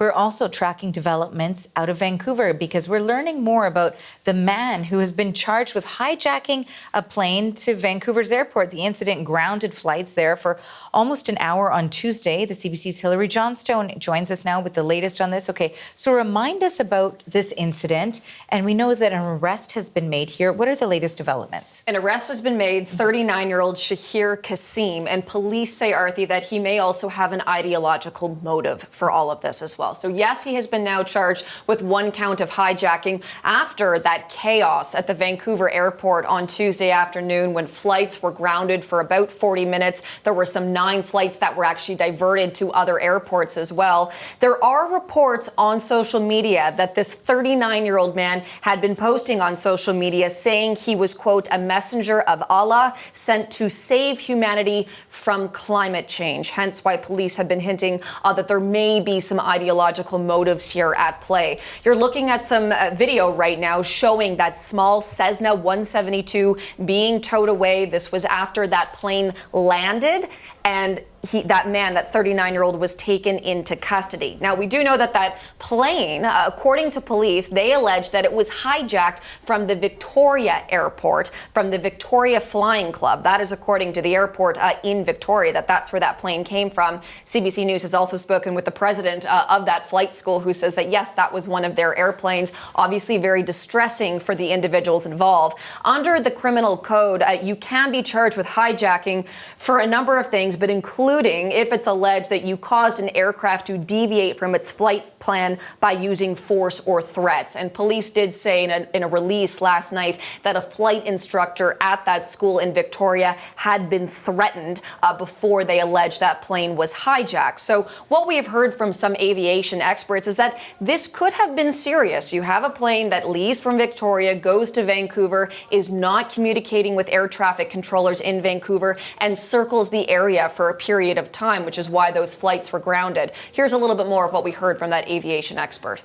we're also tracking developments out of Vancouver because we're learning more about the man who has been charged with hijacking a plane to Vancouver's airport. The incident grounded flights there for almost an hour on Tuesday. The CBC's Hilary Johnstone joins us now with the latest on this. Okay, so remind us about this incident. And we know that an arrest has been made here. What are the latest developments? An arrest has been made, 39-year-old Shaheer Cassim, and police say, Arthi, that he may also have an ideological motive for all of this as well. So yes, he has been now charged with one count of hijacking after that chaos at the Vancouver airport on Tuesday afternoon when flights were grounded for about 40 minutes. There were some 9 flights that were actually diverted to other airports as well. There are reports on social media that this 39-year-old man had been posting on social media saying he was, quote, a messenger of Allah sent to save humanity from climate change. Hence why police have been hinting that there may be some ideological motives here at play. You're looking at some video right now showing that small Cessna 172 being towed away. This was after that plane landed, and that 39-year-old, was taken into custody. Now, we do know that that plane, according to police, they allege that it was hijacked from the Victoria airport, from the Victoria Flying Club. That is according to the airport in Victoria, that's where that plane came from. CBC News has also spoken with the president of that flight school, who says that, yes, that was one of their airplanes. Obviously very distressing for the individuals involved. Under the criminal code, you can be charged with hijacking for a number of things, but including if it's alleged that you caused an aircraft to deviate from its flight plan by using force or threats. And police did say in a release last night that a flight instructor at that school in Victoria had been threatened before they alleged that plane was hijacked. So what we have heard from some aviation experts is that this could have been serious. You have a plane that leaves from Victoria, goes to Vancouver, is not communicating with air traffic controllers in Vancouver, and circles the area for a period of time, which is why those flights were grounded. Here's a little bit more of what we heard from that aviation expert.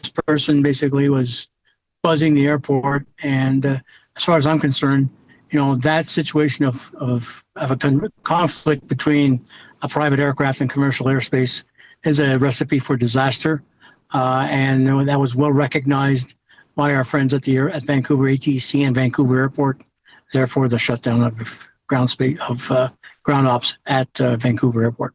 This person basically was buzzing the airport, and as far as I'm concerned, that situation of a conflict between a private aircraft and commercial airspace is a recipe for disaster, and that was well recognized by our friends at Vancouver ATC and Vancouver Airport. Therefore, the shutdown of ground ops at Vancouver Airport.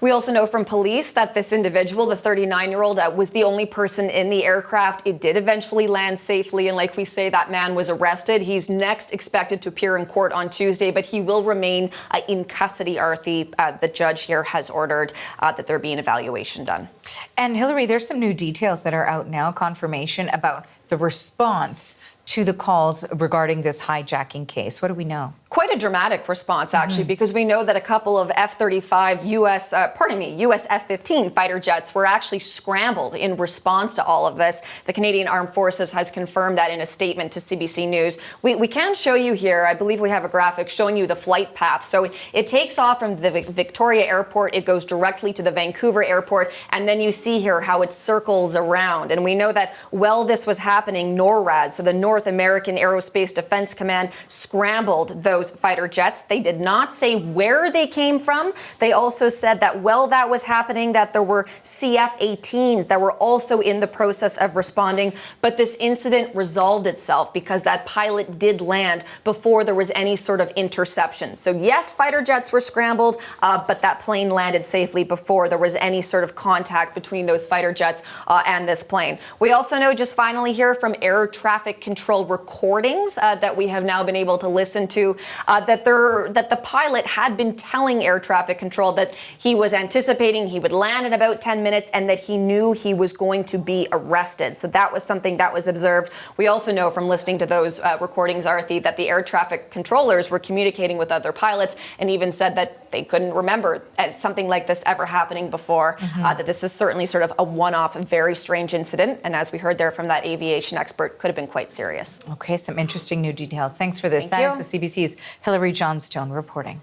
We also know from police that this individual, the 39-year-old, was the only person in the aircraft. It did eventually land safely, and like we say, that man was arrested. He's next expected to appear in court on Tuesday, but he will remain in custody, Arthi. The judge here has ordered that there be an evaluation done. And Hilary, there's some new details that are out now, confirmation about the response to the calls regarding this hijacking case. What do we know? Quite a dramatic response, actually, because we know that a couple of F-35 US F-15 fighter jets were actually scrambled in response to all of this. The Canadian Armed Forces has confirmed that in a statement to CBC News. We can show you here, I believe we have a graphic showing you the flight path. So it takes off from the Victoria Airport, it goes directly to the Vancouver Airport, and then you see here how it circles around. And we know that while this was happening, NORAD, so the North American Aerospace Defense Command, scrambled those fighter jets. They did not say where they came from. They also said that while that was happening, that there were CF-18s that were also in the process of responding. But this incident resolved itself because that pilot did land before there was any sort of interception. So yes, fighter jets were scrambled, but that plane landed safely before there was any sort of contact between those fighter jets and this plane. We also know, just finally here, from air traffic control recordings that we have now been able to listen to, that the pilot had been telling air traffic control that he was anticipating he would land in about 10 minutes and that he knew he was going to be arrested. So that was something that was observed. We also know from listening to those recordings, Arthi, that the air traffic controllers were communicating with other pilots and even said that they couldn't remember something like this ever happening before, that this is certainly sort of a one-off, very strange incident. And as we heard there from that aviation expert, could have been quite serious. Okay, some interesting new details. Thanks for this. That is the CBC's Hilary Johnstone reporting.